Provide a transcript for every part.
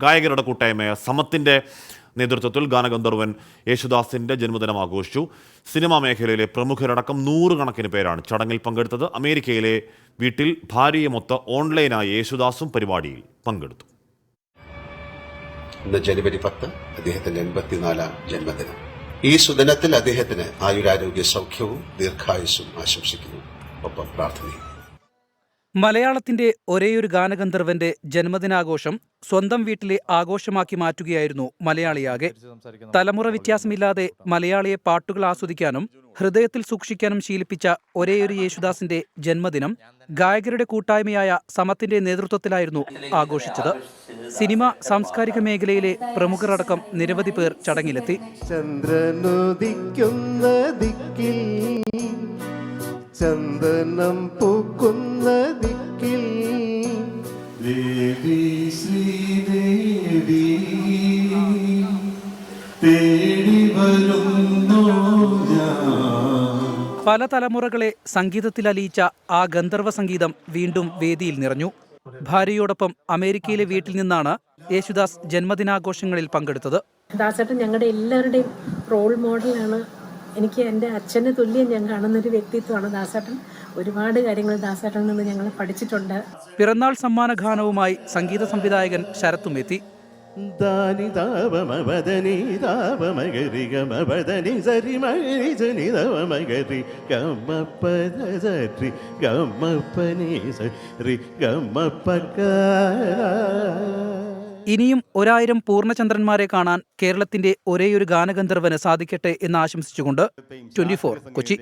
ഗായകരുടെ കൂട്ടായ്മയായ സമത്തിൻ്റെ നേതൃത്വത്തിൽ ഗാനഗന്ധർവൻ യേശുദാസിൻ്റെ ജന്മദിനം ആഘോഷിച്ചു. സിനിമാ മേഖലയിലെ പ്രമുഖരടക്കം 100 കണക്കിന് പേരാണ് ചടങ്ങിൽ പങ്കെടുത്തത്. അമേരിക്കയിലെ വീട്ടിൽ ഭാര്യയുമൊത്ത് ഓൺലൈനായി യേശുദാസും പരിപാടിയിൽ പങ്കെടുത്തു. ഇന്ന് ജനുവരി 10 അദ്ദേഹത്തിന്റെ 84ാം ജന്മദിനം. ഈ സുദിനത്തിൽ അദ്ദേഹത്തിന് ആയുരാരോഗ്യ സൗഖ്യവും ദീർഘായുസ്സും ആശംസിക്കുന്നു. ഒപ്പം പ്രാർത്ഥനയും. മലയാളത്തിന്റെ ഒരേയൊരു ഗാനഗന്ധർവന്റെ ജന്മദിനാഘോഷം സ്വന്തം വീട്ടിലെ ആഘോഷമാക്കി മാറ്റുകയായിരുന്നു മലയാളിയാകെ. തലമുറ വ്യത്യാസമില്ലാതെ മലയാളിയെ പാട്ടുകൾ ആസ്വദിക്കാനും ഹൃദയത്തിൽ സൂക്ഷിക്കാനും ശീലിപ്പിച്ച ഒരേയൊരു യേശുദാസിന്റെ ജന്മദിനം ഗായകരുടെ കൂട്ടായ്മയായ സമത്തിന്റെ നേതൃത്വത്തിലായിരുന്നു ആഘോഷിച്ചത്. സിനിമ, സാംസ്കാരിക മേഖലയിലെ പ്രമുഖരടക്കം നിരവധി പേർ ചടങ്ങിലെത്തി. ചന്ദ്രനുദിക്കുന്ന ദിക്കിൽ, ചന്ദനം പൂക്കുന്ന ദിക്കിൽ, ദേവി ശ്രീദേവി തേടി വരുന്നു ഞാൻ. പല തലമുറകളെ സംഗീതത്തിൽ അലിയിച്ച ആ ഗന്ധർവ സംഗീതം വീണ്ടും വേദിയിൽ നിറഞ്ഞു. ഭാര്യയോടൊപ്പം അമേരിക്കയിലെ വീട്ടിൽ നിന്നാണ് യേശുദാസ് ജന്മദിനാഘോഷങ്ങളിൽ പങ്കെടുത്തത്. ദാസേട്ടൻ ഞങ്ങളുടെ എല്ലാവരുടെയും റോൾ മോഡലാണ്. എനിക്ക് എൻ്റെ അച്ഛന് തുല്യം ഞാൻ കാണുന്നൊരു വ്യക്തിത്വമാണ് ദാസേട്ടൻ. ഒരുപാട് കാര്യങ്ങൾ ദാസേട്ടനിൽ നിന്ന് ഞങ്ങൾ പഠിച്ചിട്ടുണ്ട്. പിറന്നാൾ സമ്മാന ഗാനവുമായി സംഗീത സംവിധായകൻ ശരത്തും എത്തി. ഇനിയും 1000 പൂർണ്ണചന്ദ്രന്മാരെ കാണാൻ കേരളത്തിന്റെ ഒരേയൊരു ഗാനഗന്ധർവന് സാധിക്കട്ടെ എന്ന് ആശംസിച്ചുകൊണ്ട് 24 കൊച്ചി.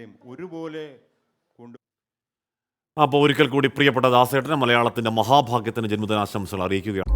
അപ്പോൾ ഒരിക്കൽ കൂടി പ്രിയപ്പെട്ട ദാസേട്ടന് മലയാളത്തിന്റെ മഹാഭാഗ്യത്തിന് ജന്മദിനാശംസകൾ അറിയിക്കുകയാണ്.